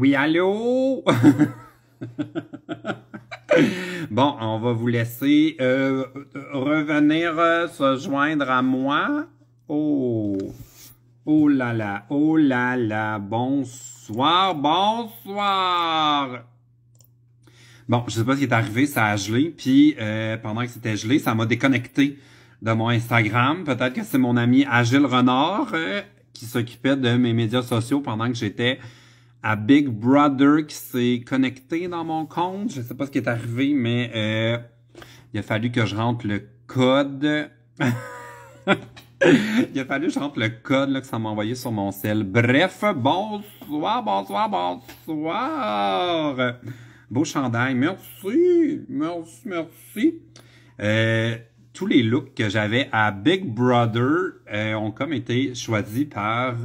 Oui, allô? Bon, on va vous laisser revenir se joindre à moi. Oh, oh là là, bonsoir, bonsoir. Bon, je sais pas ce qui est arrivé, ça a gelé, puis pendant que c'était gelé, ça m'a déconnecté de mon Instagram. Peut-être que c'est mon ami Agile Renard qui s'occupait de mes médias sociaux pendant que j'étais à Big Brother qui s'est connecté dans mon compte. Je sais pas ce qui est arrivé, mais il a fallu que je rentre le code. Il a fallu que je rentre le code là, que ça m'a envoyé sur mon cell. Bref, bonsoir, bonsoir, bonsoir. Beau chandail, merci, merci, merci. Tous les looks que j'avais à Big Brother ont comme été choisis par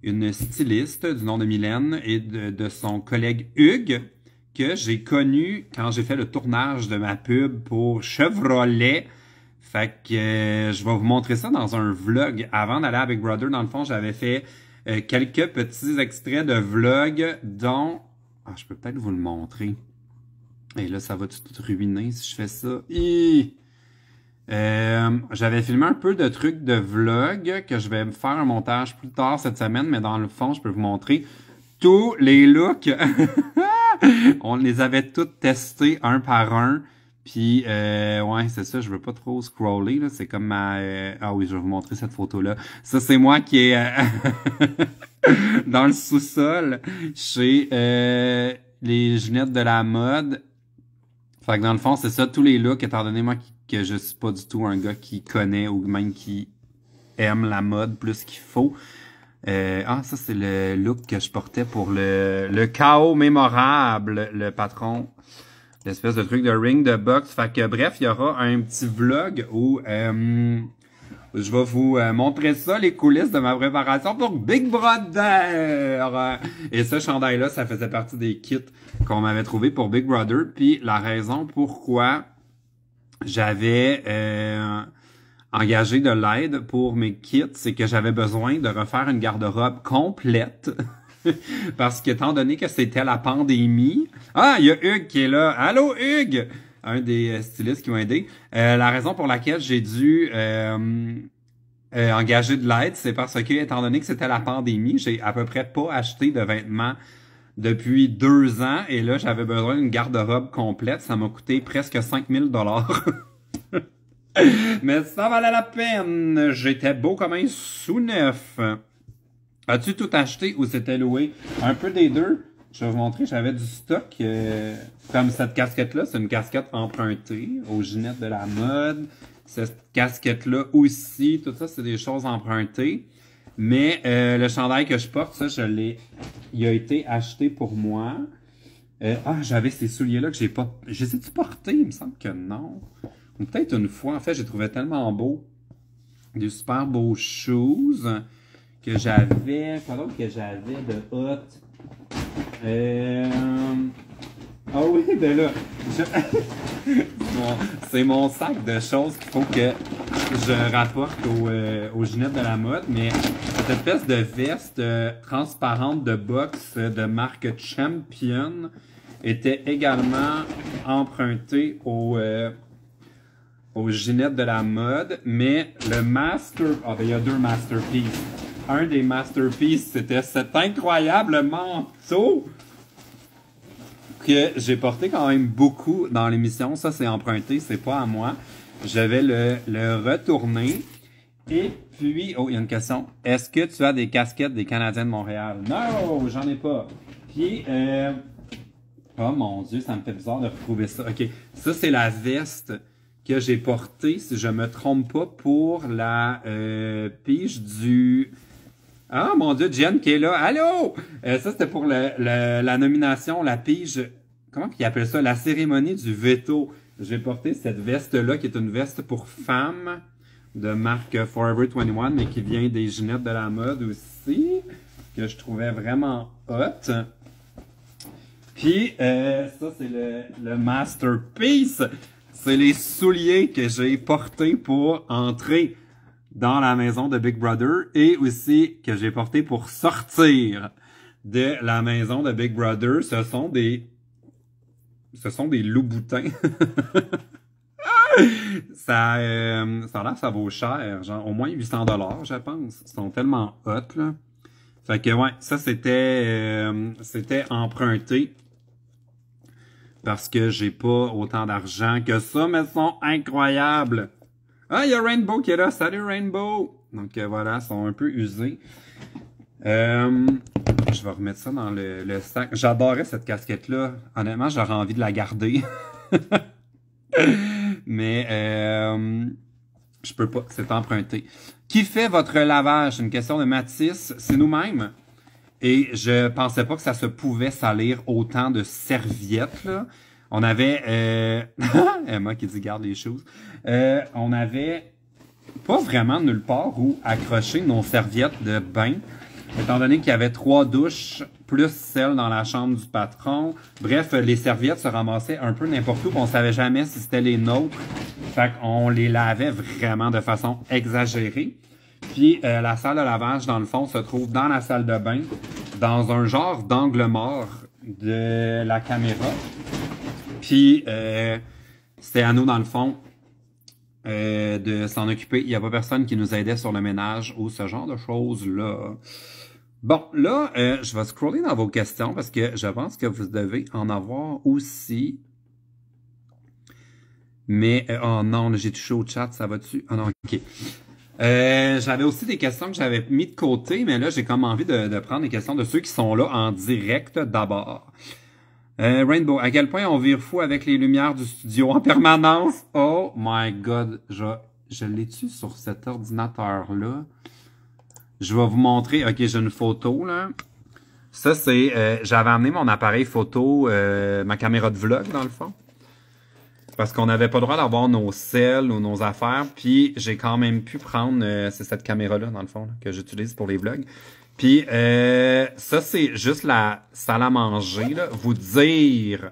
une styliste du nom de Mylène et de son collègue Hugues, que j'ai connu quand j'ai fait le tournage de ma pub pour Chevrolet. Fait que je vais vous montrer ça dans un vlog. Avant d'aller à Big Brother, dans le fond, j'avais fait quelques petits extraits de vlog dont... Ah, je peux peut-être vous le montrer. Et là, ça va tout ruiner si je fais ça. J'avais filmé un peu de trucs de vlog que je vais me faire un montage plus tard cette semaine, mais dans le fond, je peux vous montrer tous les looks. On les avait tous testés un par un. Puis, ouais, c'est ça, je veux pas trop scroller, là. C'est comme ma... Ah oui, je vais vous montrer cette photo-là. Ça, c'est moi qui est dans le sous-sol chez les Ginettes de la mode. Fait que dans le fond, c'est ça, tous les looks, étant donné moi que je suis pas du tout un gars qui connaît ou même qui aime la mode plus qu'il faut. Ça, c'est le look que je portais pour le chaos mémorable, le patron. L'espèce de truc de ring de boxe. Fait que bref, il y aura un petit vlog où je vais vous montrer ça, les coulisses de ma préparation pour Big Brother. Et ce chandail-là, ça faisait partie des kits qu'on m'avait trouvé pour Big Brother. Puis la raison pourquoi j'avais engagé de l'aide pour mes kits, c'est que j'avais besoin de refaire une garde-robe complète. Parce que étant donné que c'était la pandémie... Ah, il y a Hugues qui est là. Allô, Hugues! Un des stylistes qui m'ont aidé. La raison pour laquelle j'ai dû engager de l'aide, c'est parce que, étant donné que c'était la pandémie, j'ai à peu près pas acheté de vêtements depuis 2 ans. Et là, j'avais besoin d'une garde-robe complète. Ça m'a coûté presque 5000 $. Mais ça valait la peine. J'étais beau comme un sous-neuf. As-tu tout acheté ou c'était loué? Un peu des deux. Je vais vous montrer, j'avais du stock. Comme cette casquette-là, c'est une casquette empruntée aux Ginettes de la mode. Cette casquette-là aussi, tout ça, c'est des choses empruntées. Mais le chandail que je porte, ça, il a été acheté pour moi. J'avais ces souliers-là que j'ai pas... Je les ai-tu portés? Il me semble que non. Ou peut-être une fois. En fait, je les trouvais tellement beaux. Des super beaux shoes que j'avais. Quoi d'autre que j'avais de hot? Ah oui, ben là, c'est mon sac de choses qu'il faut que je rapporte aux Ginettes de la mode, mais cette espèce de veste transparente de boxe de marque Champion était également empruntée aux Ginettes de la mode, mais le il y a 2 masterpieces. Un des masterpieces, c'était cet incroyable manteau que j'ai porté quand même beaucoup dans l'émission. Ça, c'est emprunté, c'est pas à moi. Je vais le retourner. Et puis, oh, il y a une question. Est-ce que tu as des casquettes des Canadiens de Montréal? Non, j'en ai pas. Puis, oh mon Dieu, ça me fait bizarre de retrouver ça. OK, ça, c'est la veste que j'ai portée, si je me trompe pas, pour la pige du... Ah, mon Dieu, Jen qui est là. Allô? Ça, c'était pour la nomination, la pige... Comment ils appellent ça? La cérémonie du veto. J'ai porté cette veste-là, qui est une veste pour femmes de marque Forever 21, mais qui vient des Ginettes de la mode aussi, que je trouvais vraiment hot. Puis, ça, c'est le masterpiece. C'est les souliers que j'ai portés pour entrer dans la maison de Big Brother et aussi que j'ai porté pour sortir de la maison de Big Brother, ce sont des loups-boutins. Ça a l'air, ça vaut cher, genre au moins 800 $, je pense. Ils sont tellement hot, là. Fait que, ouais, ça, c'était emprunté. Parce que j'ai pas autant d'argent que ça, mais ils sont incroyables. Ah, il y a Rainbow qui est là. Salut, Rainbow! Donc, voilà, ils sont un peu usés. Je vais remettre ça dans le sac. J'adorais cette casquette-là. Honnêtement, j'aurais envie de la garder. Mais je peux pas, c'est emprunté. Qui fait votre lavage? C'est une question de Mathis. C'est nous-mêmes. Et je pensais pas que ça se pouvait salir autant de serviettes, là. On avait... Emma qui dit « garde les choses ». On avait pas vraiment nulle part où accrocher nos serviettes de bain, étant donné qu'il y avait 3 douches, plus celle dans la chambre du patron. Bref, les serviettes se ramassaient un peu n'importe où, on savait jamais si c'était les nôtres. Fait qu'on les lavait vraiment de façon exagérée. Puis la salle de lavage, dans le fond, se trouve dans la salle de bain, dans un genre d'angle mort de la caméra. Puis c'était à nous, dans le fond, de s'en occuper. Il n'y a pas personne qui nous aidait sur le ménage ou ce genre de choses-là. Bon, là, je vais scroller dans vos questions parce que je pense que vous devez en avoir aussi. Mais, oh non, j'ai touché au chat, ça va dessus? Ah non, ok. J'avais aussi des questions que j'avais mis de côté, mais là, j'ai comme envie de prendre des questions de ceux qui sont là en direct d'abord. Rainbow, à quel point on vire fou avec les lumières du studio en permanence? Oh my God, je l'ai-tu sur cet ordinateur-là? Je vais vous montrer. Ok, j'ai une photo, là. Ça, c'est... j'avais amené mon appareil photo, ma caméra de vlog, dans le fond. Parce qu'on n'avait pas le droit d'avoir nos selles ou nos affaires. Puis, j'ai quand même pu prendre... c'est cette caméra-là, dans le fond, là, que j'utilise pour les vlogs. Puis, ça, c'est juste la salle à manger, là. Vous dire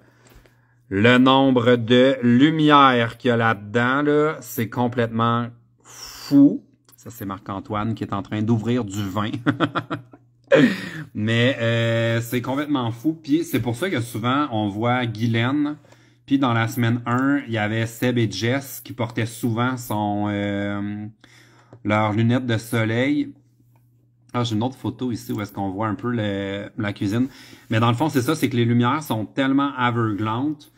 le nombre de lumières qu'il y a là-dedans, là, c'est complètement fou. Ça, c'est Marc-Antoine qui est en train d'ouvrir du vin. Mais c'est complètement fou. Puis, c'est pour ça que souvent, on voit Guylaine. Puis, dans la semaine 1, il y avait Seb et Jess qui portaient souvent leurs lunettes de soleil. Ah, j'ai une autre photo ici où est-ce qu'on voit un peu la cuisine. Mais dans le fond, c'est ça, c'est que les lumières sont tellement aveuglantes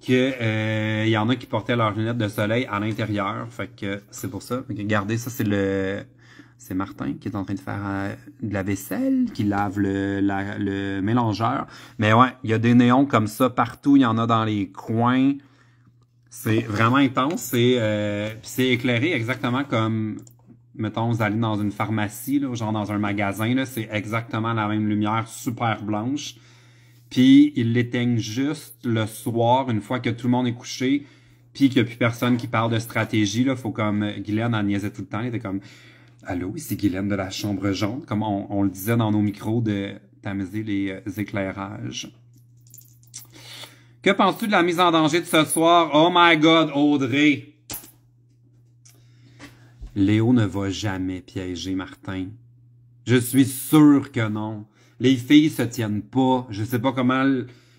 que y en a qui portaient leurs lunettes de soleil à l'intérieur. Fait que c'est pour ça. Regardez, ça c'est Martin qui est en train de faire de la vaisselle, qui lave le mélangeur. Mais ouais, il y a des néons comme ça partout, il y en a dans les coins. C'est vraiment intense. C'est éclairé exactement comme... Mettons, vous allez dans une pharmacie, là, genre dans un magasin, là, c'est exactement la même lumière super blanche. Puis, ils l'éteignent juste le soir, une fois que tout le monde est couché, puis qu'il n'y a plus personne qui parle de stratégie. Là, faut comme Guylaine en niaisait tout le temps. Elle était comme « Allô, ici Guylaine de la chambre jaune », comme on le disait dans nos micros de tamiser les éclairages. Que penses-tu de la mise en danger de ce soir? Oh my God, Audrey! Léo ne va jamais piéger Martin. Je suis sûr que non. Les filles se tiennent pas. Je sais pas comment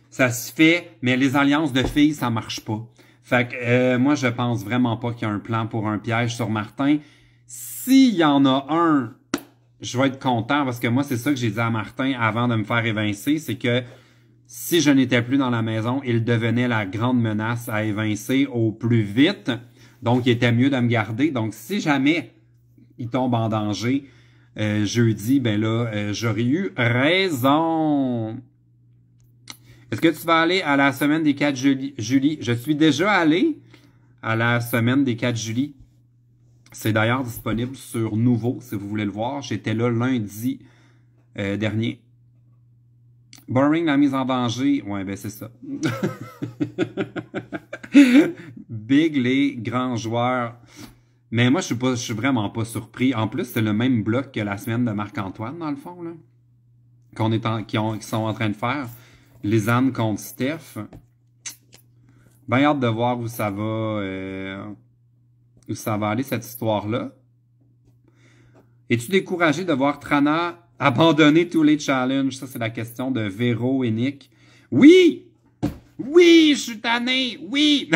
ça se fait, mais les alliances de filles, ça marche pas. Fait que moi, je pense vraiment pas qu'il y a un plan pour un piège sur Martin. S'il y en a un, je vais être content parce que moi, c'est ça que j'ai dit à Martin avant de me faire évincer, c'est que si je n'étais plus dans la maison, il devenait la grande menace à évincer au plus vite. Donc, il était mieux de me garder. Donc, si jamais il tombe en danger jeudi, ben là, j'aurais eu raison. Est-ce que tu vas aller à la semaine des 4 juillet? Je suis déjà allé à la semaine des 4 juillet. C'est d'ailleurs disponible sur Nouveau, si vous voulez le voir. J'étais là lundi dernier. Boring, la mise en danger. Ouais, ben c'est ça. Big, les grands joueurs. Mais moi, je suis vraiment pas surpris. En plus, c'est le même bloc que la semaine de Marc-Antoine, dans le fond, là. Qui sont en train de faire. Lisanne contre Steph. Ben hâte de voir où ça va aller, cette histoire-là. Es-tu découragé de voir Trana Abandonner tous les challenges, ça c'est la question de Véro et Nick. Oui! Oui, je suis tanné! Oui!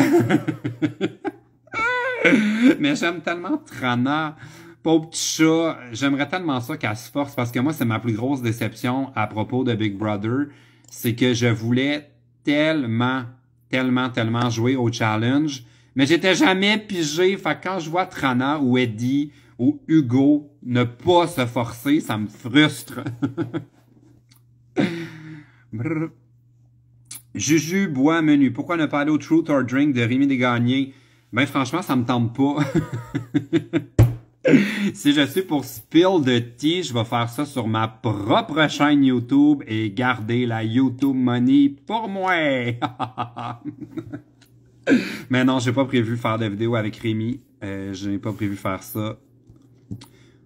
Mais j'aime tellement Trana. Pauvre petit chat, j'aimerais tellement ça qu'elle se force parce que moi, c'est ma plus grosse déception à propos de Big Brother. C'est que je voulais tellement jouer au challenge, mais j'étais jamais pigé. Fait que quand je vois Trana ou Eddie ou Hugo ne pas se forcer, ça me frustre. Brr. Juju bois menu. Pourquoi ne pas aller au Truth or Drink de Rémi Desgagnés? Ben franchement, ça me tente pas. Si je suis pour spill de tea, je vais faire ça sur ma propre chaîne YouTube et garder la YouTube money pour moi. Mais non, j'ai pas prévu faire de vidéo avec Rémi. Je n'ai pas prévu faire ça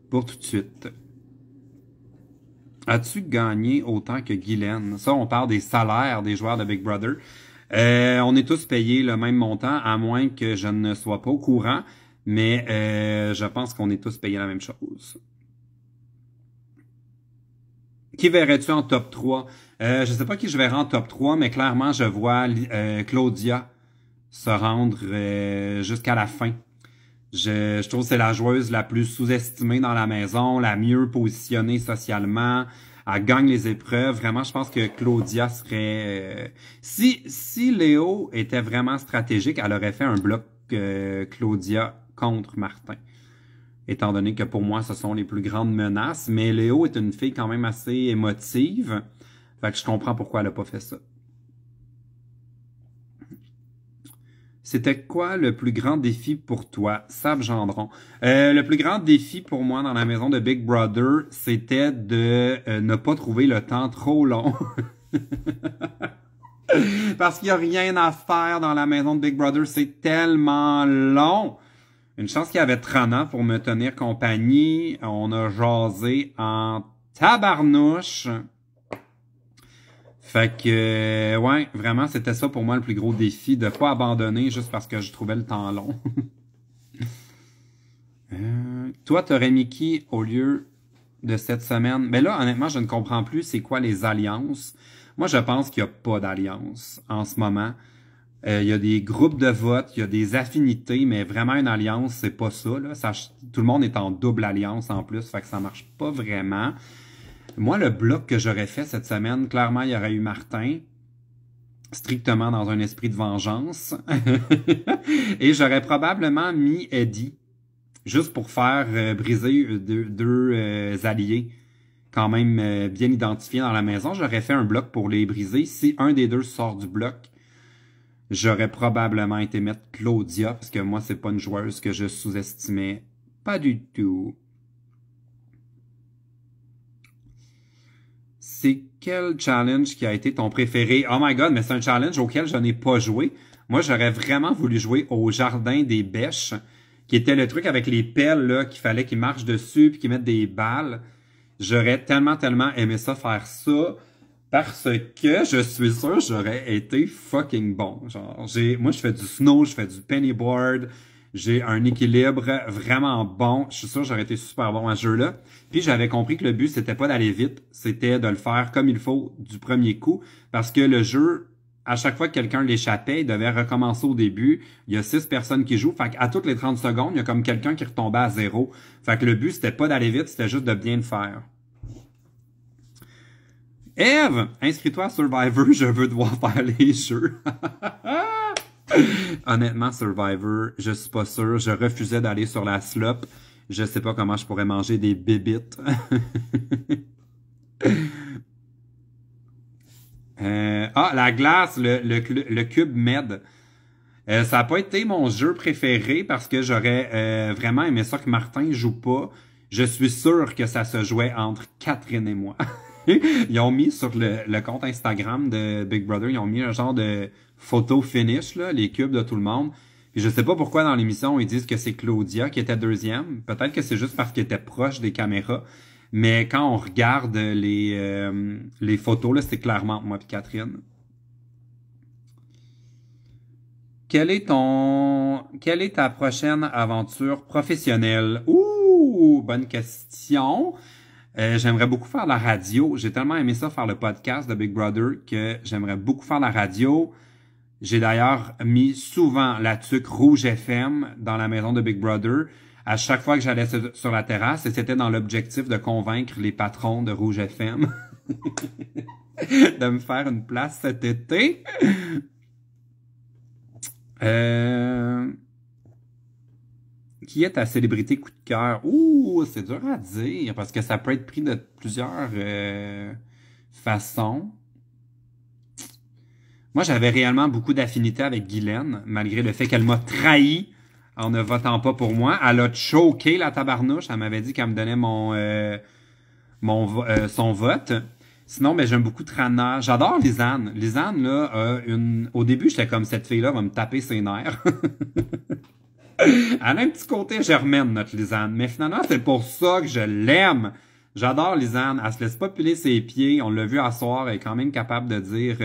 pour tout de suite. As-tu gagné autant que Guylaine? Ça, on parle des salaires des joueurs de Big Brother. On est tous payés le même montant, à moins que je ne sois pas au courant. Mais je pense qu'on est tous payés la même chose. Qui verrais-tu en top 3? Je sais pas qui je verrai en top 3, mais clairement, je vois Claudia se rendre jusqu'à la fin. Je trouve que c'est la joueuse la plus sous-estimée dans la maison, la mieux positionnée socialement. Elle gagne les épreuves. Vraiment, je pense que Claudia serait... Si Léo était vraiment stratégique, elle aurait fait un bloc Claudia contre Martin. Étant donné que pour moi, ce sont les plus grandes menaces. Mais Léo est une fille quand même assez émotive. Fait que je comprends pourquoi elle a pas fait ça. C'était quoi le plus grand défi pour toi, Sab Gendron? Le plus grand défi pour moi dans la maison de Big Brother, c'était de ne pas trouver le temps trop long. Parce qu'il n'y a rien à faire dans la maison de Big Brother, c'est tellement long. Une chance qu'il y avait Trana pour me tenir compagnie. On a jasé en tabarnouche. Fait que, ouais, vraiment, c'était ça pour moi le plus gros défi, de pas abandonner juste parce que je trouvais le temps long. Toi, t'aurais mis qui au lieu de cette semaine? Mais là, honnêtement, je ne comprends plus c'est quoi les alliances. Moi, je pense qu'il n'y a pas d'alliance en ce moment. Il y a des groupes de vote, il y a des affinités, mais vraiment une alliance, c'est pas ça, là. Tout le monde est en double alliance en plus, fait que ça marche pas vraiment. Moi, le bloc que j'aurais fait cette semaine, clairement, il y aurait eu Martin, strictement dans un esprit de vengeance. Et j'aurais probablement mis Eddie, juste pour faire briser deux alliés quand même bien identifiés dans la maison. J'aurais fait un bloc pour les briser. Si un des deux sort du bloc, j'aurais probablement été mettre Claudia, parce que moi, c'est pas une joueuse que je sous-estimais. Pas du tout. C'est quel challenge qui a été ton préféré? Oh my god, mais c'est un challenge auquel je n'ai pas joué. Moi, j'aurais vraiment voulu jouer au Jardin des Bêches, qui était le truc avec les pelles, là, qu'il fallait qu'ils marchent dessus puis qu'ils mettent des balles. J'aurais tellement aimé ça, faire ça. Parce que je suis sûr j'aurais été fucking bon. Genre, moi je fais du snow, je fais du pennyboard, j'ai un équilibre vraiment bon. Je suis sûr j'aurais été super bon à ce jeu-là. Puis j'avais compris que le but c'était pas d'aller vite, c'était de le faire comme il faut du premier coup. Parce que le jeu, à chaque fois que quelqu'un l'échappait, il devait recommencer au début. Il y a 6 personnes qui jouent. Fait qu'à toutes les 30 secondes, il y a comme quelqu'un qui retombait à 0. Fait que le but c'était pas d'aller vite, c'était juste de bien le faire. Eve, inscris-toi à Survivor, je veux devoir faire les jeux. Honnêtement, Survivor, je suis pas sûr. Je refusais d'aller sur la slop. Je sais pas comment je pourrais manger des bébites. La glace, le Cube Med. Ça a pas été mon jeu préféré parce que j'aurais vraiment aimé ça que Martin joue pas. Je suis sûr que ça se jouait entre Catherine et moi. Ils ont mis sur le compte Instagram de Big Brother, ils ont mis un genre de photo finish, là, les cubes de tout le monde. Puis je sais pas pourquoi dans l'émission, ils disent que c'est Claudia qui était deuxième. Peut-être que c'est juste parce qu'elle était proche des caméras. Mais quand on regarde les photos, là, c'est clairement moi et Catherine. Quelle est ta prochaine aventure professionnelle? Ouh, bonne question. J'aimerais beaucoup faire la radio. J'ai tellement aimé ça, faire le podcast de Big Brother, que j'aimerais beaucoup faire la radio. J'ai d'ailleurs mis souvent la tuque Rouge FM dans la maison de Big Brother à chaque fois que j'allais sur la terrasse, et c'était dans l'objectif de convaincre les patrons de Rouge FM de me faire une place cet été. Qui est ta célébrité coup de cœur? Ouh, c'est dur à dire, parce que ça peut être pris de plusieurs façons. Moi, j'avais réellement beaucoup d'affinité avec Guylaine, malgré le fait qu'elle m'a trahi en ne votant pas pour moi. Elle a choqué la tabarnouche. Elle m'avait dit qu'elle me donnait son vote. Sinon, ben, j'aime beaucoup Trana. J'adore Lisanne. Lisanne, là, au début, j'étais comme, cette fille-là va me taper ses nerfs. Elle a un petit côté germaine, notre Lisanne. Mais finalement, c'est pour ça que je l'aime. J'adore Lisanne. Elle se laisse pas piler ses pieds. On l'a vu à soir. Elle est quand même capable de dire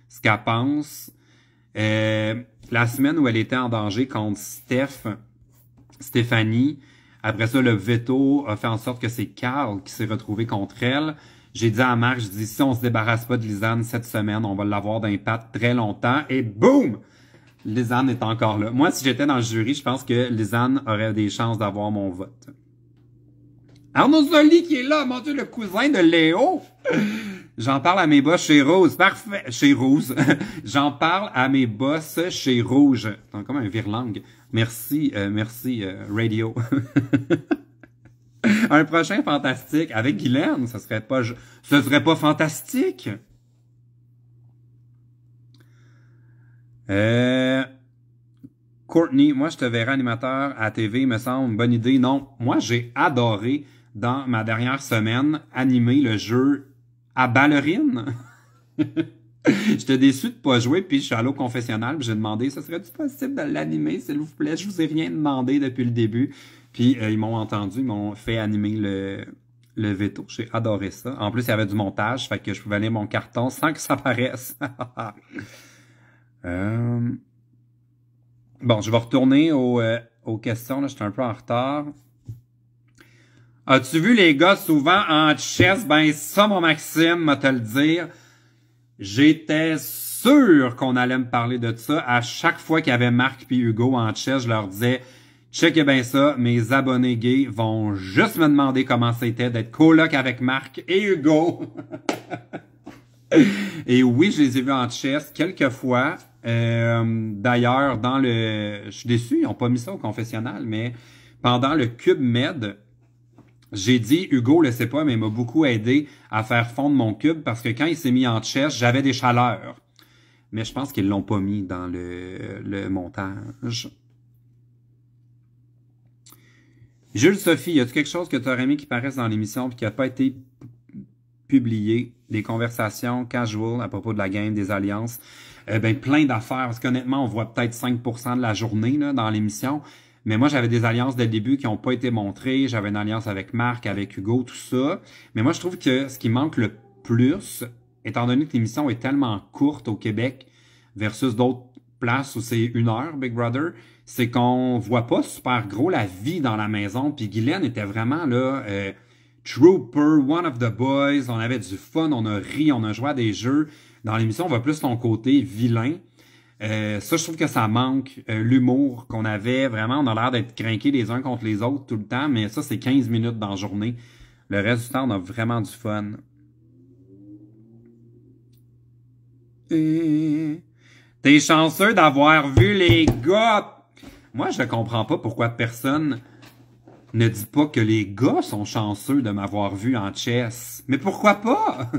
ce qu'elle pense. La semaine où elle était en danger contre Stéphanie, après ça, le veto a fait en sorte que c'est Carl qui s'est retrouvé contre elle. J'ai dit à Marc, je dis, si on se débarrasse pas de Lisanne cette semaine, on va l'avoir dans les pattes très longtemps. Et boum! Lisanne est encore là. Moi, si j'étais dans le jury, je pense que Lisanne aurait des chances d'avoir mon vote. Arnaud Zoli qui est là, mon Dieu, le cousin de Léo! J'en parle à mes boss chez Rose. Parfait. Chez Rose. J'en parle à mes boss chez Rouge. C'est comme un virlangue. Merci, Radio. Un prochain fantastique avec Guylaine, ce serait pas fantastique? Courtney, moi je te verrai animateur à TV, me semble une bonne idée. Non, moi j'ai adoré dans ma dernière semaine animer le jeu à ballerine. J'étais déçu de pas jouer, puis je suis allé au confessionnal, puis j'ai demandé, ça serait-tu possible de l'animer, s'il vous plaît? Je vous ai rien demandé depuis le début. Puis ils m'ont entendu, ils m'ont fait animer le veto. J'ai adoré ça. En plus, il y avait du montage, fait que je pouvais lire mon carton sans que ça paraisse. Bon, je vais retourner aux questions, là, j'étais un peu en retard. As-tu vu les gars souvent en chess? Ben ça, mon Maxime, m'a te le dire. J'étais sûr qu'on allait me parler de ça. À chaque fois qu'il y avait Marc puis Hugo en chess, je leur disais, checkez bien ça, mes abonnés gays vont juste me demander comment c'était d'être coloc avec Marc et Hugo. Et oui, je les ai vus en chess quelques fois. D'ailleurs, je suis déçu, ils n'ont pas mis ça au confessionnal, mais pendant le Cube Med, j'ai dit, Hugo le sait pas, mais il m'a beaucoup aidé à faire fondre mon cube parce que quand il s'est mis en chess, j'avais des chaleurs. Mais je pense qu'ils l'ont pas mis dans le montage. Jules Sophie, y a-t-il quelque chose que tu aurais aimé qui paraisse dans l'émission et qui n'a pas été publié? Des conversations casual à propos de la game, des alliances. Plein d'affaires. Parce qu'honnêtement, on voit peut-être 5% de la journée là, dans l'émission. Mais moi, j'avais des alliances dès le début qui n'ont pas été montrées. J'avais une alliance avec Marc, avec Hugo, tout ça. Mais moi, je trouve que ce qui manque le plus, étant donné que l'émission est tellement courte au Québec versus d'autres places où c'est 1 heure, Big Brother, c'est qu'on voit pas super gros la vie dans la maison. Puis Guylaine était vraiment là, trooper, one of the boys. On avait du fun, on a ri, on a joué à des jeux. Dans l'émission, on voit plus son côté vilain. Ça, je trouve que ça manque, l'humour qu'on avait. Vraiment, on a l'air d'être crinqués les uns contre les autres tout le temps, mais ça, c'est 15 minutes dans la journée. Le reste du temps, on a vraiment du fun. T'es chanceux d'avoir vu les gars. Moi, je ne comprends pas pourquoi personne ne dit pas que les gars sont chanceux de m'avoir vu en chess. Mais pourquoi pas?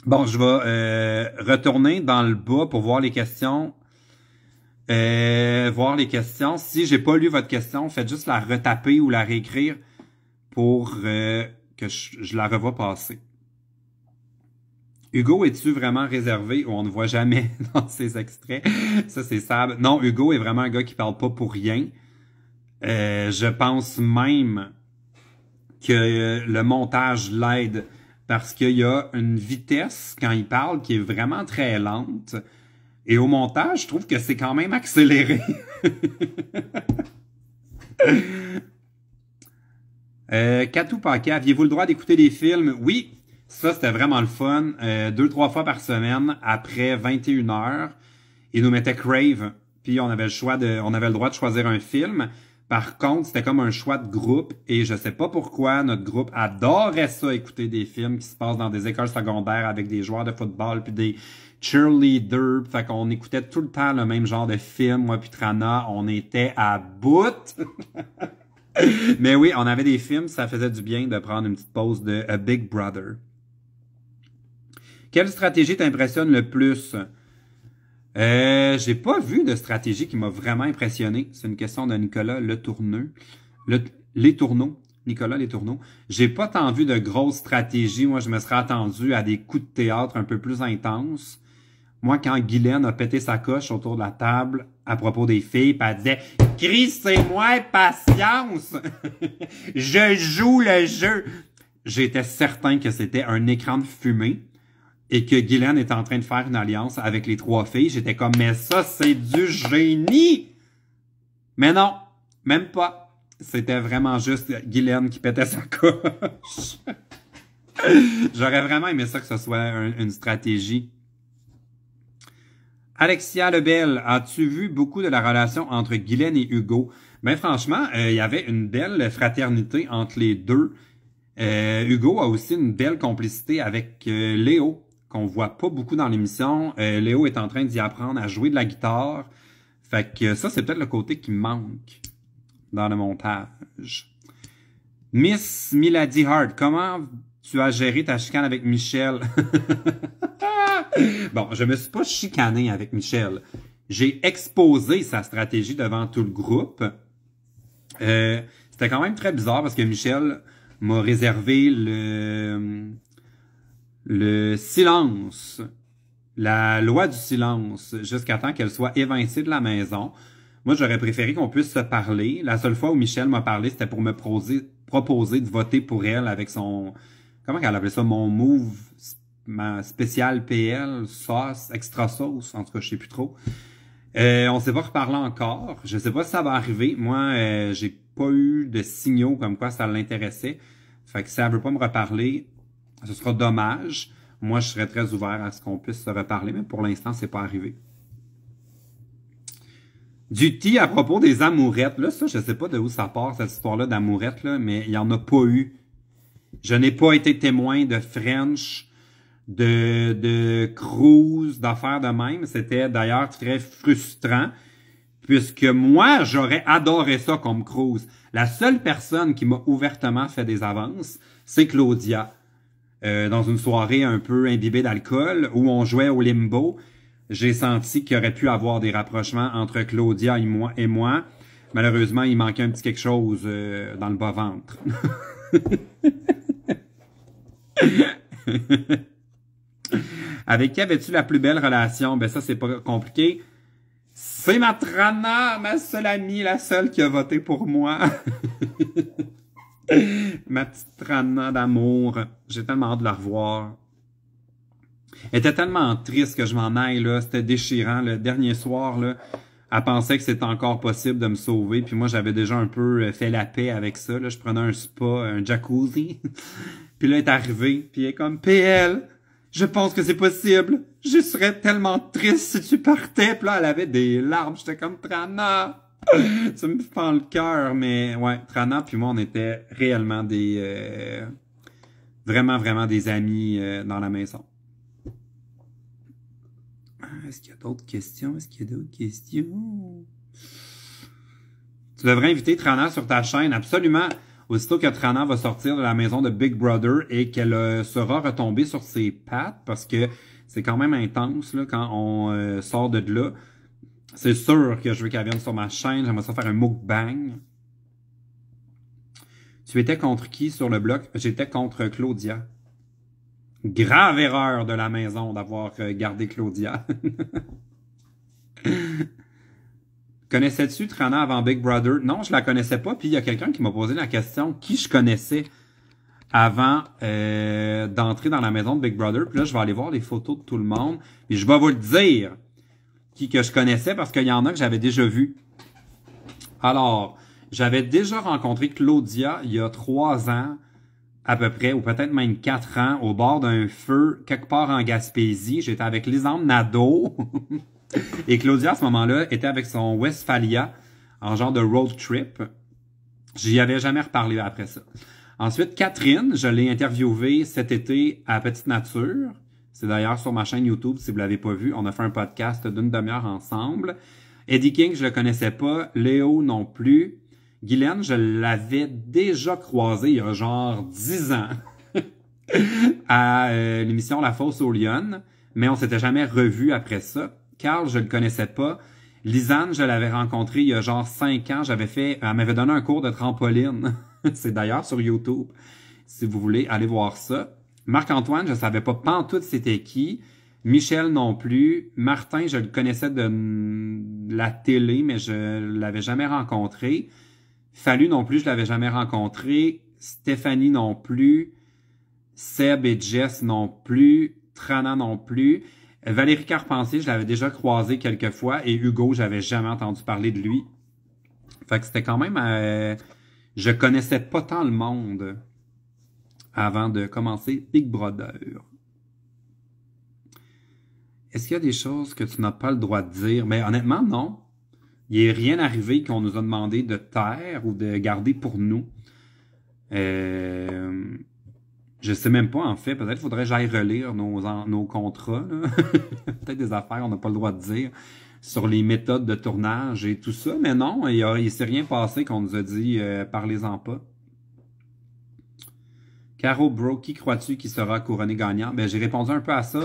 Bon, je vais retourner dans le bas pour voir les questions. Si j'ai pas lu votre question, faites juste la retaper ou la réécrire pour que je la revoie passer. Hugo, es-tu vraiment réservé ou on ne voit jamais dans ses extraits? Ça, c'est Sab. Non, Hugo est vraiment un gars qui parle pas pour rien. Je pense même que le montage l'aide parce qu'il y a une vitesse quand il parle qui est vraiment très lente. Et au montage, je trouve que c'est quand même accéléré. Katou Paquet, aviez-vous le droit d'écouter des films? Oui, ça c'était vraiment le fun. 2-3 fois par semaine, après 21 heures, ils nous mettaient Crave, puis on avait le droit de choisir un film. Par contre, c'était comme un choix de groupe, et je sais pas pourquoi notre groupe adorait ça, écouter des films qui se passent dans des écoles secondaires avec des joueurs de football puis des cheerleaders. Fait qu'on écoutait tout le temps le même genre de film, moi puis Trana, on était à bout. Mais oui, on avait des films, ça faisait du bien de prendre une petite pause de A Big Brother. Quelle stratégie t'impressionne le plus? J'ai pas vu de stratégie qui m'a vraiment impressionné. C'est une question de Nicolas Letourneau. Letourneau. Nicolas Letourneau. J'ai pas tant vu de grosses stratégies. Moi, je me serais attendu à des coups de théâtre un peu plus intenses. Moi, quand Guylaine a pété sa coche autour de la table à propos des filles, pis elle disait « Chris, c'est moi, patience! Je joue le jeu! » J'étais certain que c'était un écran de fumée et que Guylaine était en train de faire une alliance avec les 3 filles. J'étais comme « Mais ça, c'est du génie! » Mais non, même pas. C'était vraiment juste Guylaine qui pétait sa coche. J'aurais vraiment aimé ça que ce soit une stratégie. Alexia Lebel, as-tu vu beaucoup de la relation entre Guylaine et Hugo? Ben franchement, il y avait une belle fraternité entre les deux. Hugo a aussi une belle complicité avec Léo, qu'on voit pas beaucoup dans l'émission. Léo est en train d'y apprendre à jouer de la guitare. Fait que ça, c'est peut-être le côté qui me manque dans le montage. Miss Milady Hart, comment tu as géré ta chicane avec Michel? Bon, je me suis pas chicané avec Michel. J'ai exposé sa stratégie devant tout le groupe. C'était quand même très bizarre parce que Michel m'a réservé le silence, la loi du silence, jusqu'à temps qu'elle soit évincée de la maison. Moi, j'aurais préféré qu'on puisse se parler. La seule fois où Michel m'a parlé, c'était pour me proposer de voter pour elle avec son... Comment qu'elle appelait ça? Mon move... ma spéciale PL, sauce, extra sauce, en tout cas, je sais plus trop. On s'est pas reparlé encore. Je sais pas si ça va arriver. Moi, j'ai pas eu de signaux comme quoi ça l'intéressait. Fait que si elle veut pas me reparler, ce sera dommage. Moi, je serais très ouvert à ce qu'on puisse se reparler, mais pour l'instant, c'est pas arrivé. Du tea à propos des amourettes. Là, ça, je sais pas de où ça part, cette histoire-là d'amourettes, là, mais il y en a pas eu. Je n'ai pas été témoin de French, de cruise, d'affaires de même. C'était d'ailleurs très frustrant, puisque moi, j'aurais adoré ça comme cruise. La seule personne qui m'a ouvertement fait des avances, c'est Claudia. Dans une soirée un peu imbibée d'alcool, où on jouait au limbo, j'ai senti qu'il y aurait pu avoir des rapprochements entre Claudia et moi. Malheureusement, il manquait un petit quelque chose dans le bas-ventre. Avec qui avais-tu la plus belle relation? Ben ça, c'est pas compliqué. C'est ma Trana, ma seule amie, la seule qui a voté pour moi. Ma petite Trana d'amour. J'ai tellement hâte de la revoir. Elle était tellement triste que je m'en aille, là. C'était déchirant. Le dernier soir, là, elle pensait que c'était encore possible de me sauver. Puis moi, j'avais déjà un peu fait la paix avec ça. Là. Je prenais un spa, un jacuzzi. Puis là, elle est arrivée. Puis elle est comme, PL, je pense que c'est possible. Je serais tellement triste si tu partais. Puis là, elle avait des larmes. J'étais comme, Trana, tu me fends le cœur. Mais ouais, Trana puis moi, on était réellement des... vraiment des amis dans la maison. Est-ce qu'il y a d'autres questions? Tu devrais inviter Trana sur ta chaîne, absolument. Aussitôt que Trana va sortir de la maison de Big Brother et qu'elle sera retombée sur ses pattes, parce que c'est quand même intense là, quand on sort de là. C'est sûr que je veux qu'elle vienne sur ma chaîne. J'aimerais ça faire un mukbang. Tu étais contre qui sur le bloc? J'étais contre Claudia. Grave erreur de la maison d'avoir gardé Claudia. Connaissais-tu Trana avant Big Brother? Non, je la connaissais pas. Puis il y a quelqu'un qui m'a posé la question qui je connaissais avant d'entrer dans la maison de Big Brother. Puis là, je vais aller voir les photos de tout le monde. Puis je vais vous le dire qui que je connaissais parce qu'il y en a que j'avais déjà vu. Alors, J'avais déjà rencontré Claudia il y a 3 ans, à peu près, ou peut-être même 4 ans, au bord d'un feu, quelque part en Gaspésie. J'étais avec Lisanne Nadeau. Et Claudia, à ce moment-là, était avec son Westphalia, en genre de road trip. J'y avais jamais reparlé après ça. Ensuite, Catherine, je l'ai interviewée cet été à Petite Nature. C'est d'ailleurs sur ma chaîne YouTube, si vous l'avez pas vu. On a fait un podcast d'une demi-heure ensemble. Eddie King, je le connaissais pas. Léo non plus. Guylaine, je l'avais déjà croisé il y a genre 10 ans à l'émission La Fosse aux Lyonnes, mais on s'était jamais revu après ça. Carl, je le connaissais pas. Lisanne, je l'avais rencontré il y a genre 5 ans. Elle m'avait donné un cours de trampoline. C'est d'ailleurs sur YouTube, si vous voulez aller voir ça. Marc-Antoine, je savais pas pantoute c'était qui. Michel non plus. Martin, je le connaissais de la télé, mais je l'avais jamais rencontré. Fallu non plus, je l'avais jamais rencontré. Stéphanie non plus. Seb et Jess non plus. Trana non plus. Valérie Carpentier, je l'avais déjà croisé quelques fois. Et Hugo, j'avais jamais entendu parler de lui. Fait que c'était quand même... je connaissais pas tant le monde avant de commencer Big Brother. Est-ce qu'il y a des choses que tu n'as pas le droit de dire? Mais honnêtement, non. Il n'est rien arrivé qu'on nous a demandé de taire ou de garder pour nous. Je sais même pas, en fait. Peut-être faudrait que j'aille relire nos contrats. Peut-être des affaires on n'a pas le droit de dire sur les méthodes de tournage et tout ça. Mais non, il s'est rien passé qu'on nous a dit parlez-en pas. Caro Bro, qui crois-tu qui sera couronné gagnant? Ben, j'ai répondu un peu à ça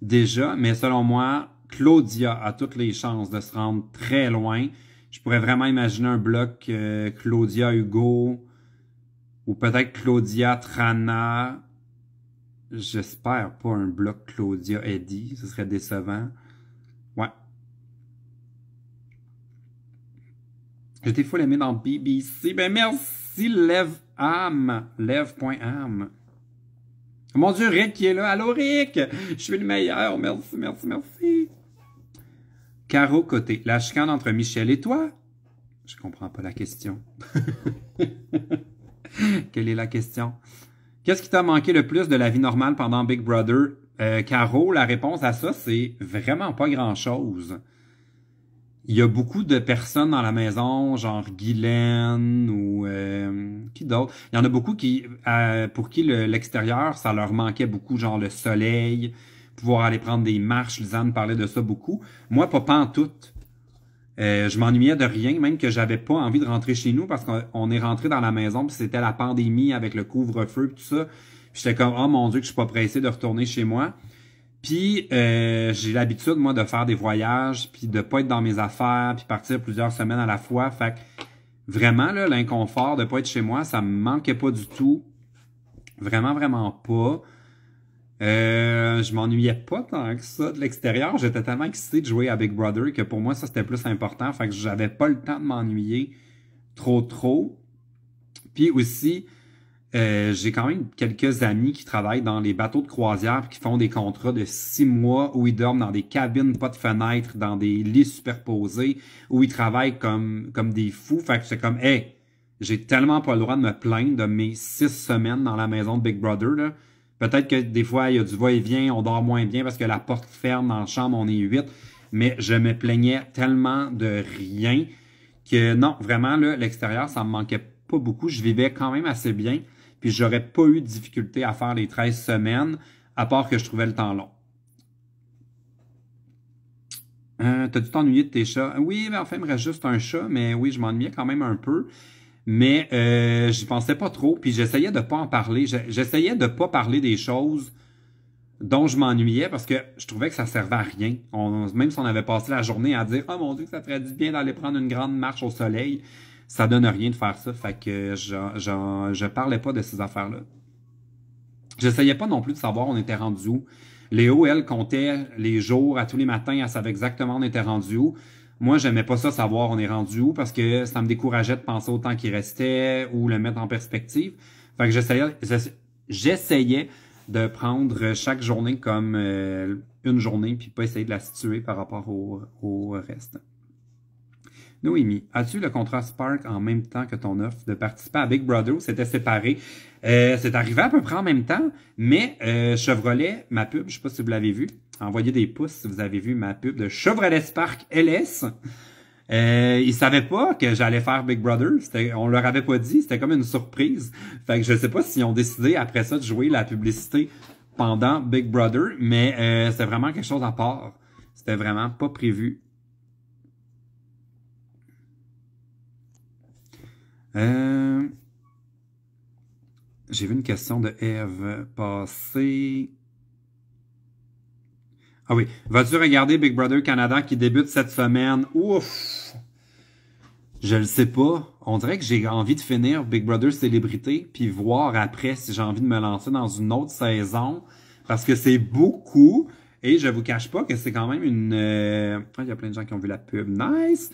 déjà, mais selon moi, Claudia a toutes les chances de se rendre très loin. Je pourrais vraiment imaginer un bloc Claudia Hugo ou peut-être Claudia Trana. J'espère pas un bloc Claudia Eddie, ce serait décevant. Ouais. J'étais full aimé dans BBC. Ben merci, Lev.am. Mon Dieu, Rick qui est là. Allô, Rick! Je suis le meilleur. Merci, merci, merci. Caro Côté. La chicane entre Michel et toi? Je comprends pas la question. Quelle est la question? Qu'est-ce qui t'a manqué le plus de la vie normale pendant Big Brother? Caro, la réponse à ça, c'est vraiment pas grand-chose. Il y a beaucoup de personnes dans la maison, genre Guylaine ou qui d'autre? Il y en a beaucoup pour qui l'extérieur, ça leur manquait beaucoup, genre le soleil, pouvoir aller prendre des marches. Lisanne parlait de ça beaucoup. Moi, pas pantoute. Je m'ennuyais de rien, même que j'avais pas envie de rentrer chez nous parce qu'on est rentré dans la maison puis c'était la pandémie avec le couvre-feu et tout ça. Puis j'étais comme, oh mon Dieu, que je suis pas pressé de retourner chez moi. Puis j'ai l'habitude, moi, de faire des voyages, puis de pas être dans mes affaires, puis partir plusieurs semaines à la fois. Fait que vraiment, là, l'inconfort de pas être chez moi, ça me manquait pas du tout. Vraiment, vraiment pas. Je m'ennuyais pas tant que ça de l'extérieur. J'étais tellement excité de jouer à Big Brother que pour moi, ça, c'était plus important. Fait que j'avais pas le temps de m'ennuyer trop. Puis aussi... j'ai quand même quelques amis qui travaillent dans les bateaux de croisière qui font des contrats de 6 mois où ils dorment dans des cabines, pas de fenêtres, dans des lits superposés, où ils travaillent comme des fous. Fait que c'est comme, hey, j'ai tellement pas le droit de me plaindre de mes 6 semaines dans la maison de Big Brother, là. Peut-être que des fois, il y a du va-et-vient, on dort moins bien parce que la porte ferme dans la chambre, on est 8. Mais je me plaignais tellement de rien que non, vraiment, là, l'extérieur, ça me manquait pas beaucoup. Je vivais quand même assez bien. Puis j'aurais pas eu de difficulté à faire les 13 semaines, à part que je trouvais le temps long. T'as dû t'ennuyer de tes chats? Oui, mais enfin, il me reste juste un chat, mais oui, je m'ennuyais quand même un peu. Mais j'y pensais pas trop, puis j'essayais de pas en parler. J'essayais de pas parler des choses dont je m'ennuyais parce que je trouvais que ça servait à rien. Même si on avait passé la journée à dire « Oh mon Dieu, ça ferait du bien d'aller prendre une grande marche au soleil », ça donne rien de faire ça. Fait que je parlais pas de ces affaires-là. J'essayais pas non plus de savoir on était rendu où. Léo, elle, comptait les jours à tous les matins, elle savait exactement on était rendu où. Moi, j'aimais pas ça savoir on est rendu où parce que ça me décourageait de penser au temps qui restait ou le mettre en perspective. Fait que j'essayais de prendre chaque journée comme une journée puis pas essayer de la situer par rapport au reste. Noémie, as-tu le contrat Spark en même temps que ton offre de participer à Big Brother ou c'était séparé? C'est arrivé à peu près en même temps, mais Chevrolet, ma pub, je sais pas si vous l'avez vu, envoyez des pouces si vous avez vu ma pub de Chevrolet Spark LS. Ils savaient pas que j'allais faire Big Brother. On leur avait pas dit. C'était comme une surprise. Fait que je sais pas s'ils ont décidé après ça de jouer la publicité pendant Big Brother, mais c'était vraiment quelque chose à part. C'était vraiment pas prévu. J'ai vu une question de Eve passer. Ah oui. Vas-tu regarder Big Brother Canada qui débute cette semaine? Ouf! Je le sais pas. On dirait que j'ai envie de finir Big Brother Célébrité puis voir après si j'ai envie de me lancer dans une autre saison parce que c'est beaucoup et je vous cache pas que c'est quand même une il y a plein de gens qui ont vu la pub. Nice.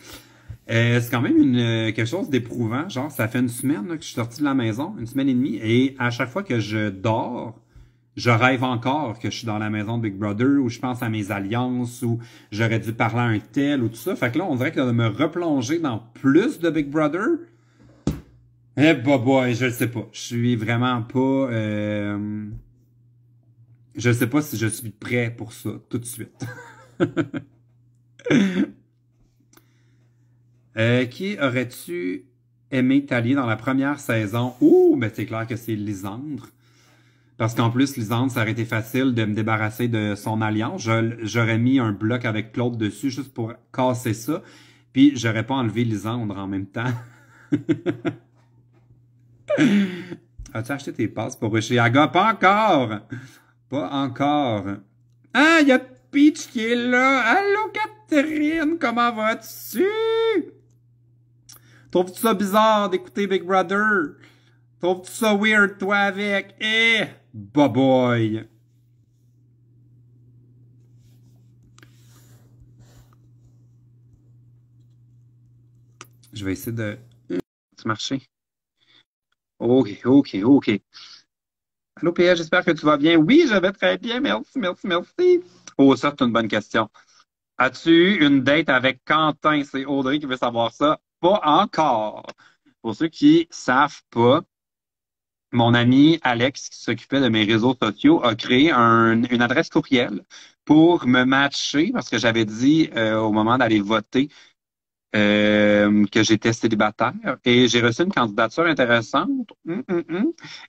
C'est quand même quelque chose d'éprouvant. Genre, ça fait une semaine là, que je suis sorti de la maison, une semaine et demie, et à chaque fois que je dors, je rêve encore que je suis dans la maison de Big Brother, ou je pense à mes alliances, ou j'aurais dû parler à un tel, ou tout ça. Fait que là, on dirait que de me replonger dans plus de Big Brother, eh bah boy, je le sais pas. Je suis vraiment pas... je sais pas si je suis prêt pour ça tout de suite. Qui aurais-tu aimé t'allier dans la première saison? Ouh, ben c'est clair que c'est Lisandre. Parce qu'en plus, Lisandre, ça aurait été facile de me débarrasser de son alliance. J'aurais mis un bloc avec Claude dessus juste pour casser ça. Puis j'aurais pas enlevé Lisandre en même temps. As-tu acheté tes passes pour Aga? Pas encore! Pas encore. Ah, il y a Peach qui est là. Allô, Catherine, comment vas-tu? Trouves-tu ça bizarre d'écouter Big Brother? Trouves-tu ça weird, toi, avec? Eh, boy. Je vais essayer de... marcher. OK, OK, OK. Allô, PL, j'espère que tu vas bien. Oui, je vais très bien. Merci, merci, merci. Oh, ça, c'est une bonne question. As-tu eu une date avec Quentin? C'est Audrey qui veut savoir ça. Pas encore. Pour ceux qui savent pas, mon ami Alex, qui s'occupait de mes réseaux sociaux, a créé une adresse courriel pour me matcher parce que j'avais dit au moment d'aller voter que j'étais célibataire et j'ai reçu une candidature intéressante.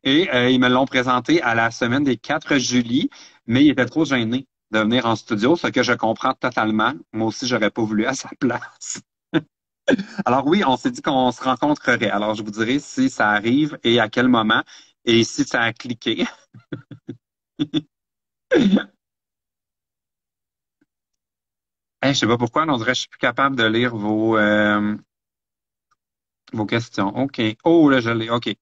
Et ils me l'ont présenté à la semaine des 4 juillet, mais il était trop gêné de venir en studio, ce que je comprends totalement. Moi aussi, j'aurais pas voulu à sa place. Alors oui, on s'est dit qu'on se rencontrerait. Alors je vous dirai si ça arrive et à quel moment et si ça a cliqué. Hey, je sais pas pourquoi, mais on dirait que je suis plus capable de lire vos questions. OK. Oh, là, je l'ai. OK.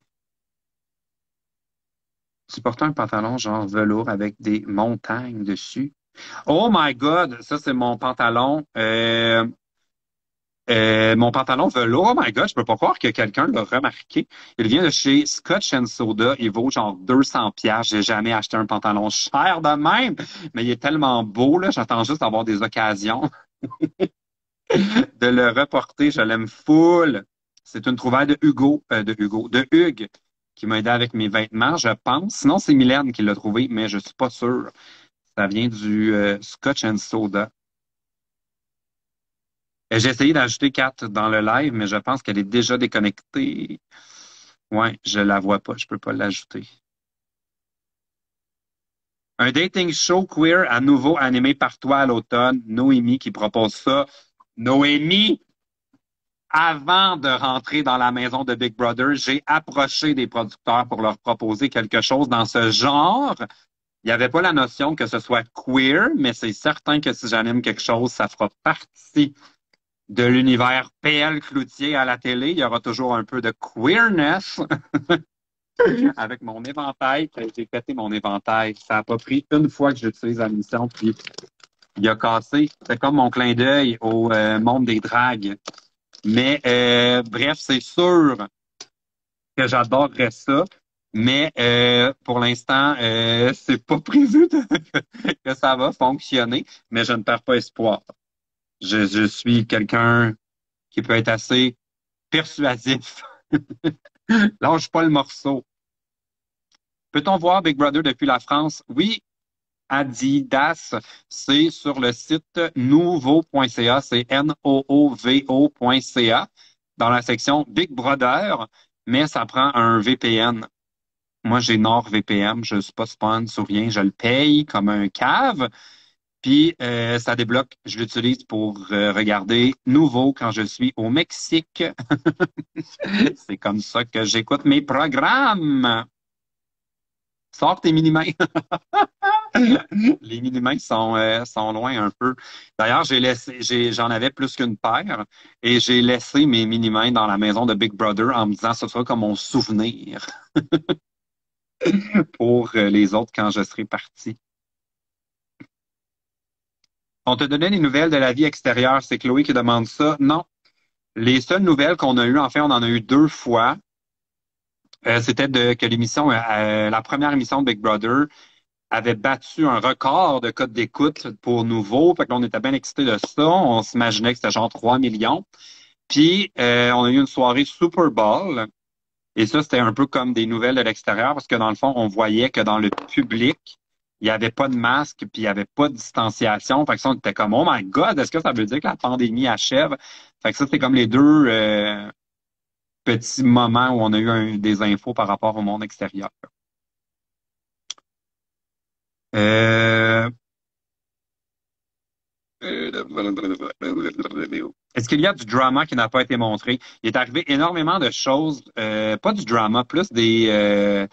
Tu portes un pantalon genre velours avec des montagnes dessus. Oh my God! Ça, c'est mon pantalon. Mon pantalon velours, oh my God, je peux pas croire que quelqu'un l'a remarqué. Il vient de chez Scotch and Soda. Il vaut genre 200 pièces. J'ai jamais acheté un pantalon cher de même, mais il est tellement beau, là. J'attends juste d'avoir des occasions de le reporter. Je l'aime full. C'est une trouvaille de Hugues, qui m'a aidé avec mes vêtements, je pense. Sinon, c'est Mylène qui l'a trouvé, mais je suis pas sûr. Ça vient du Scotch and Soda. J'ai essayé d'ajouter Kat dans le live, mais je pense qu'elle est déjà déconnectée. Ouais, je la vois pas, je peux pas l'ajouter. Un dating show queer à nouveau animé par toi à l'automne. Noémie qui propose ça. Noémie, avant de rentrer dans la maison de Big Brother, j'ai approché des producteurs pour leur proposer quelque chose dans ce genre. Il n'y avait pas la notion que ce soit queer, mais c'est certain que si j'anime quelque chose, ça fera partie de l'univers PL Cloutier à la télé. Il y aura toujours un peu de queerness avec mon éventail. J'ai pété mon éventail. Ça n'a pas pris une fois que j'utilise la mission, puis il a cassé. C'est comme mon clin d'œil au monde des dragues. Mais bref, c'est sûr que j'adorerais ça. Mais pour l'instant, c'est pas prévu que ça va fonctionner, mais je ne perds pas espoir. Je suis quelqu'un qui peut être assez persuasif. Lâche pas le morceau. Peut-on voir Big Brother depuis la France? Oui, Adidas, c'est sur le site nouveau.ca, c'est noovo.ca, dans la section Big Brother, mais ça prend un VPN. Moi, j'ai NordVPN, je ne suis pas sponsor ou rien, je le paye comme un cave, puis ça débloque, je l'utilise pour regarder nouveau quand je suis au Mexique. C'est comme ça que j'écoute mes programmes. Sors tes mini-mains. Les mini-mains sont loin un peu. D'ailleurs, j'en avais plus qu'une paire et j'ai laissé mes mini-mains dans la maison de Big Brother en me disant ce sera comme mon souvenir pour les autres quand je serai parti. On te donnait des nouvelles de la vie extérieure. C'est Chloé qui demande ça. Non. Les seules nouvelles qu'on a eues, en fait, on en a eu deux fois. C'était que l'émission, la première émission de Big Brother avait battu un record de code d'écoute pour nouveau. Fait que là, on était bien excités de ça. On s'imaginait que c'était genre 3 millions. Puis, on a eu une soirée Super Bowl. Et ça, c'était un peu comme des nouvelles de l'extérieur parce que dans le fond, on voyait que dans le public, il n'y avait pas de masque puis il n'y avait pas de distanciation. Fait que ça, on était comme, oh my God, est-ce que ça veut dire que la pandémie achève? Fait que ça, c'était comme les deux petits moments où on a eu des infos par rapport au monde extérieur. Euh, Est-ce qu'il y a du drama qui n'a pas été montré? Il est arrivé énormément de choses, pas du drama, plus des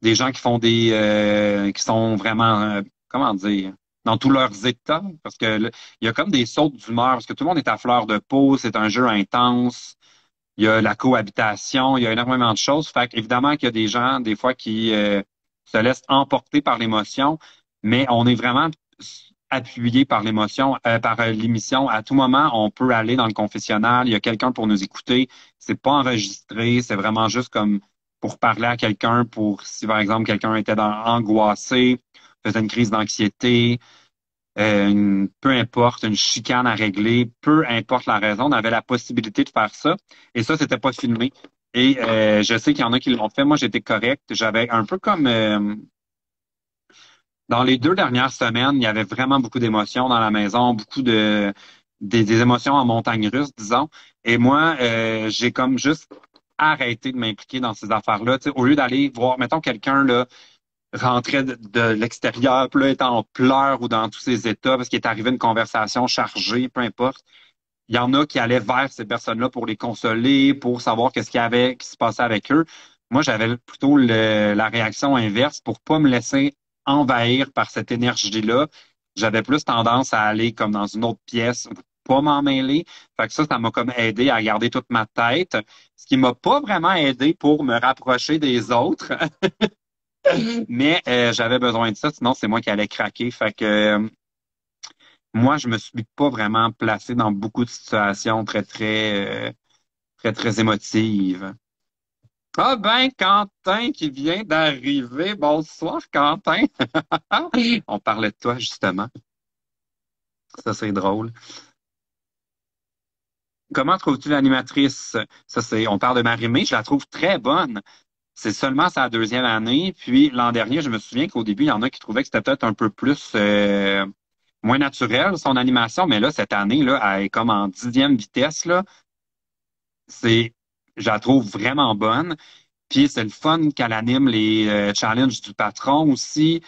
gens qui font qui sont vraiment, comment dire, dans tous leurs états, parce que il y a comme des sautes d'humeur, parce que tout le monde est à fleur de peau, c'est un jeu intense, il y a la cohabitation, il y a énormément de choses. Fait évidemment qu'il y a des gens, des fois, qui se laissent emporter par l'émotion, mais on est vraiment appuyé par l'émotion, par l'émission. À tout moment, on peut aller dans le confessionnal, il y a quelqu'un pour nous écouter. C'est pas enregistré, c'est vraiment juste comme pour parler à quelqu'un, pour si par exemple quelqu'un était angoissé, faisait une crise d'anxiété, peu importe, une chicane à régler, peu importe la raison, on avait la possibilité de faire ça. Et ça, c'était pas filmé. Et je sais qu'il y en a qui l'ont fait. Moi, j'étais correct. J'avais un peu comme dans les 2 dernières semaines, il y avait vraiment beaucoup d'émotions dans la maison, beaucoup des émotions en montagne russe, disons. Et moi, j'ai comme juste arrêté de m'impliquer dans ces affaires-là. Tu sais, au lieu d'aller voir, mettons, quelqu'un là rentrait de l'extérieur, puis là, était en pleurs ou dans tous ses états parce qu'il est arrivé une conversation chargée, peu importe. Il y en a qui allaient vers ces personnes-là pour les consoler, pour savoir qu'est-ce qui se passait avec eux. Moi, j'avais plutôt la réaction inverse pour pas me laisser envahir par cette énergie-là. J'avais plus tendance à aller comme dans une autre pièce, pas m'en mêler. Fait que ça m'a comme aidé à garder toute ma tête, ce qui m'a pas vraiment aidé pour me rapprocher des autres. Mais j'avais besoin de ça, sinon c'est moi qui allais craquer. Fait que moi, je me suis pas vraiment placé dans beaucoup de situations très émotives. Ah ben, Quentin qui vient d'arriver. Bonsoir, Quentin. On parlait de toi, justement. Ça, c'est drôle. Comment trouves-tu l'animatrice? On parle de Marie-Mé, je la trouve très bonne. C'est seulement sa deuxième année. Puis l'an dernier, je me souviens qu'au début, il y en a qui trouvaient que c'était peut-être un peu plus moins naturel, son animation. Mais là, cette année, là, elle est comme en 10e vitesse, là. C'est, je la trouve vraiment bonne. Puis c'est le fun qu'elle anime les challenges du patron aussi.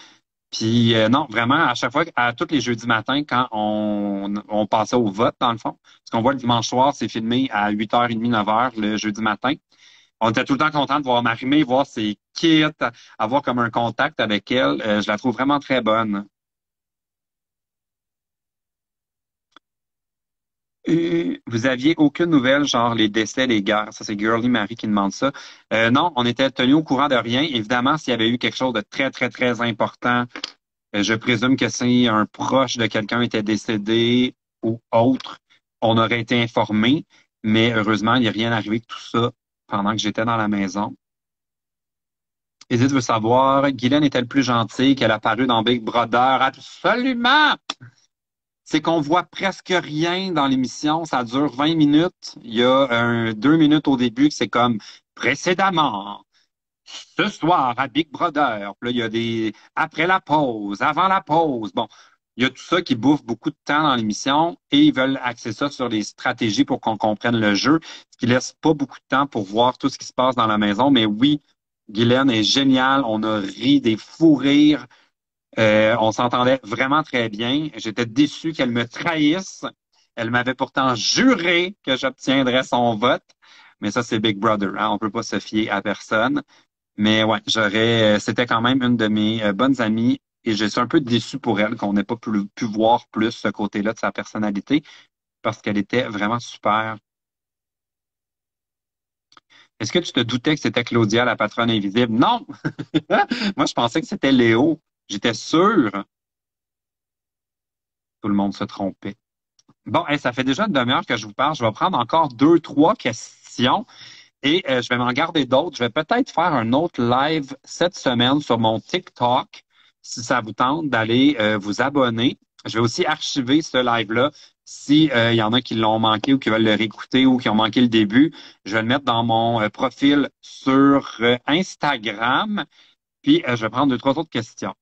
Puis non, vraiment, à chaque fois, à tous les jeudis matins, quand on passait au vote, dans le fond, parce qu'on voit le dimanche soir, c'est filmé à 8h30, 9h le jeudi matin. On était tout le temps content de voir Marie-Mé, voir ses kits, avoir comme un contact avec elle. Je la trouve vraiment très bonne. Vous aviez aucune nouvelle, genre les décès, les guerres. Ça, c'est Girly Marie qui demande ça. Non, on était tenu au courant de rien. Évidemment, s'il y avait eu quelque chose de très important, je présume que si un proche de quelqu'un était décédé ou autre, on aurait été informé. Mais heureusement, il n'y a rien arrivé de tout ça pendant que j'étais dans la maison. Edith veut savoir, Guylaine est-elle plus gentille qu'elle a paru dans Big Brother? Absolument! c'est qu'on voit presque rien dans l'émission. Ça dure 20 minutes. Il y a 2 minutes au début que c'est comme précédemment. Ce soir à Big Brother. Puis là, il y a des après la pause, avant la pause. Bon, il y a tout ça qui bouffe beaucoup de temps dans l'émission et ils veulent axer ça sur les stratégies pour qu'on comprenne le jeu, ce qui laisse pas beaucoup de temps pour voir tout ce qui se passe dans la maison. Mais oui, Guylaine est géniale. On a ri des fous rires. On s'entendait vraiment très bien. J'étais déçu qu'elle me trahisse. Elle m'avait pourtant juré que j'obtiendrais son vote. Mais ça, c'est Big Brother, hein? On peut pas se fier à personne. Mais ouais, c'était quand même une de mes bonnes amies et je suis un peu déçu pour elle qu'on n'ait pas pu voir plus ce côté-là de sa personnalité parce qu'elle était vraiment super. Est-ce que tu te doutais que c'était Claudia, la patronne invisible? Non! Moi, je pensais que c'était Léo. J'étais sûr. Tout le monde se trompait. Bon, hey, ça fait déjà une demi-heure que je vous parle. Je vais prendre encore deux, trois questions et je vais m'en garder d'autres. Je vais peut-être faire un autre live cette semaine sur mon TikTok, si ça vous tente d'aller vous abonner. Je vais aussi archiver ce live-là si il y en a qui l'ont manqué ou qui veulent le réécouter ou qui ont manqué le début. Je vais le mettre dans mon profil sur Instagram. Puis je vais prendre deux, trois autres questions.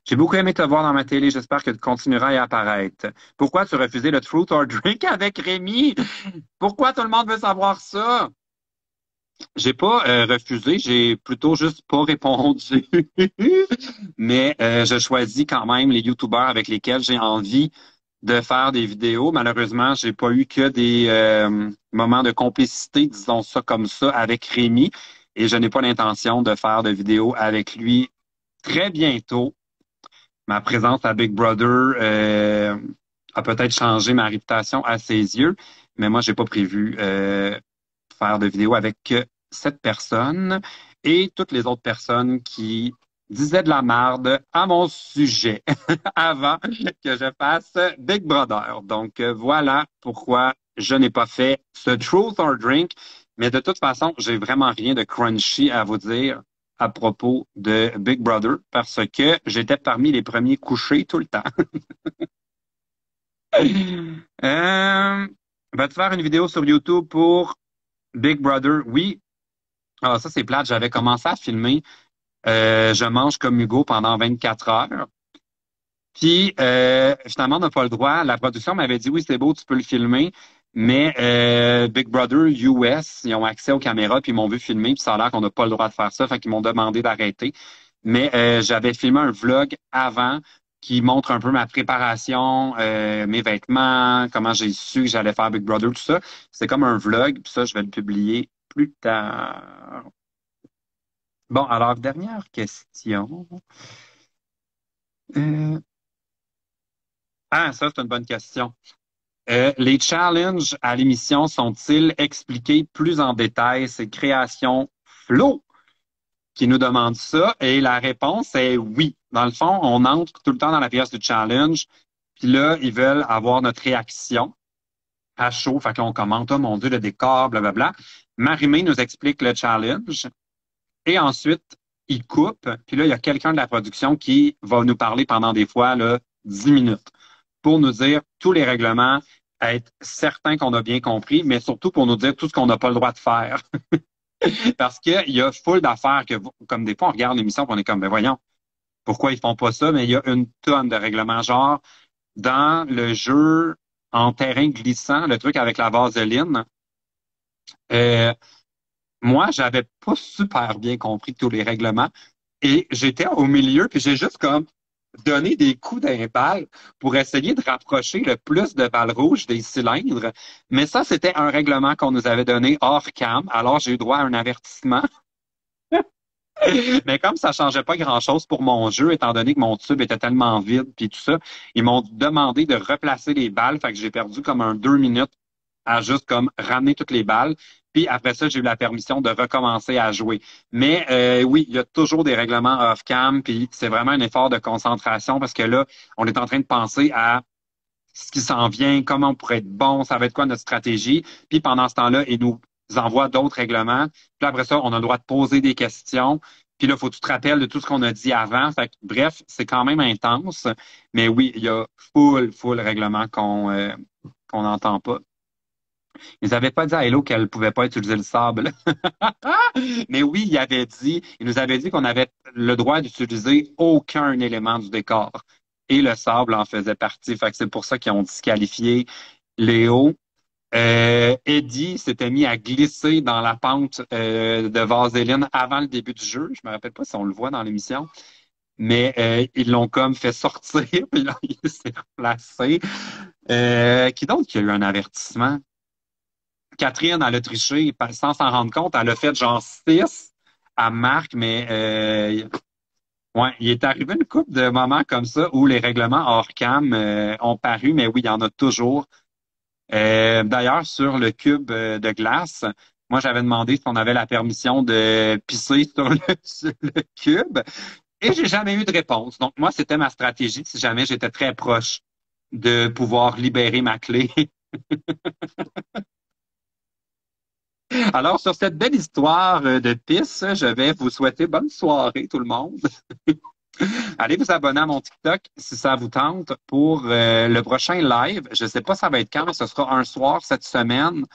J'ai beaucoup aimé te voir dans ma télé. J'espère que tu continueras à y apparaître. Pourquoi tu refusais le Truth or Drink avec Rémi? Pourquoi tout le monde veut savoir ça? J'ai pas refusé, j'ai plutôt juste pas répondu. Mais je choisis quand même les YouTubeurs avec lesquels j'ai envie de faire des vidéos. Malheureusement, j'ai pas eu que des moments de complicité, disons ça comme ça, avec Rémi. Et je n'ai pas l'intention de faire de vidéos avec lui très bientôt. Ma présence à Big Brother a peut-être changé ma réputation à ses yeux, mais moi, j'ai pas prévu faire de vidéos avec cette personne et toutes les autres personnes qui disaient de la merde à mon sujet avant que je fasse Big Brother. Donc voilà pourquoi je n'ai pas fait ce Truth or Drink. Mais de toute façon, j'ai vraiment rien de crunchy à vous dire à propos de Big Brother parce que j'étais parmi les premiers couchés tout le temps. Vas-tu faire une vidéo sur YouTube pour Big Brother? Oui. Ah, ça, c'est plate. J'avais commencé à filmer Je mange comme Hugo pendant 24 heures. Puis, finalement, on n'a pas le droit. La production m'avait dit, oui, c'est beau, tu peux le filmer. Mais Big Brother US, ils ont accès aux caméras, puis ils m'ont vu filmer, puis ça a l'air qu'on n'a pas le droit de faire ça. Fait qu'ils m'ont demandé d'arrêter. Mais j'avais filmé un vlog avant qui montre un peu ma préparation, mes vêtements, comment j'ai su que j'allais faire Big Brother, tout ça. C'est comme un vlog, puis ça, je vais le publier plus tard. Bon, alors, dernière question. Euh, Ah, ça, c'est une bonne question. Les challenges à l'émission sont-ils expliqués plus en détail? C'est Création Flo qui nous demande ça. Et la réponse est oui. Dans le fond, on entre tout le temps dans la pièce du challenge. Puis là, ils veulent avoir notre réaction à chaud. Fait qu'on commente, oh mon Dieu, le décor, blablabla. Marimé nous explique le challenge. Et ensuite, il coupe. Puis là, il y a quelqu'un de la production qui va nous parler pendant des fois là, 10 minutes pour nous dire tous les règlements, être certain qu'on a bien compris, mais surtout pour nous dire tout ce qu'on n'a pas le droit de faire. Parce qu'il y a full d'affaires que, comme des fois, on regarde l'émission et on est comme, ben voyons, pourquoi ils font pas ça? Mais il y a une tonne de règlements. Genre, dans le jeu en terrain glissant, le truc avec la vaseline, euh, moi, j'avais pas super bien compris tous les règlements et j'étais au milieu puis j'ai juste comme donné des coups d'un balle pour essayer de rapprocher le plus de balles rouges des cylindres. Mais ça, c'était un règlement qu'on nous avait donné hors cam. Alors, j'ai eu droit à un avertissement. Mais comme ça changeait pas grand-chose pour mon jeu, étant donné que mon tube était tellement vide puis tout ça, ils m'ont demandé de replacer les balles. Fait que j'ai perdu comme 2 minutes à juste comme ramener toutes les balles. Puis après ça, j'ai eu la permission de recommencer à jouer. Mais oui, il y a toujours des règlements off-cam, puis c'est vraiment un effort de concentration parce que là, on est en train de penser à ce qui s'en vient, comment on pourrait être bon, ça va être quoi notre stratégie. Puis pendant ce temps-là, ils nous envoient d'autres règlements. Puis après ça, on a le droit de poser des questions. Puis là, faut que tu te rappelles de tout ce qu'on a dit avant. Fait que, bref, c'est quand même intense. Mais oui, il y a full règlement qu'on n'entend pas. Ils n'avaient pas dit à Hello qu'elle pouvait pas utiliser le sable. Mais oui, il nous avait dit qu'on avait le droit d'utiliser aucun élément du décor. Et le sable en faisait partie. Fait que c'est pour ça qu'ils ont disqualifié Léo. Eddie s'était mis à glisser dans la pente de Vaseline avant le début du jeu. Je me rappelle pas si on le voit dans l'émission. Mais ils l'ont comme fait sortir, puis là, il s'est replacé. Qui d'autre qui a eu un avertissement? Catherine, elle a triché sans s'en rendre compte. Elle a fait genre 6 à Marc, mais ouais, il est arrivé une couple de moments comme ça où les règlements hors cam ont paru, mais oui, il y en a toujours. D'ailleurs, sur le cube de glace, moi, j'avais demandé si on avait la permission de pisser sur sur le cube et j'ai jamais eu de réponse. Donc, moi, c'était ma stratégie si jamais j'étais très proche de pouvoir libérer ma clé. Alors, sur cette belle histoire de pisse, je vais vous souhaiter bonne soirée, tout le monde. Allez vous abonner à mon TikTok si ça vous tente pour le prochain live. Je ne sais pas ça va être quand, mais ce sera un soir cette semaine,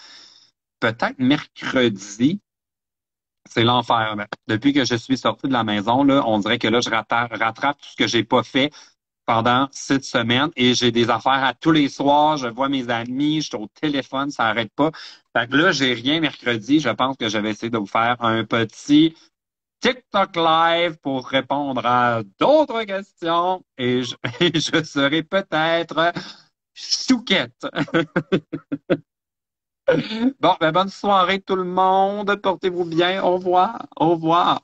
peut-être mercredi. C'est l'enfer. Ben, depuis que je suis sorti de la maison, là, on dirait que là, je rattrape tout ce que j'ai pas fait pendant cette semaine et j'ai des affaires à tous les soirs. Je vois mes amis, je suis au téléphone, ça n'arrête pas. Fait que là, j'ai rien mercredi. Je pense que je vais essayer de vous faire un petit TikTok live pour répondre à d'autres questions et et je serai peut-être chouquette. Bon, ben bonne soirée tout le monde. Portez-vous bien. Au revoir. Au revoir.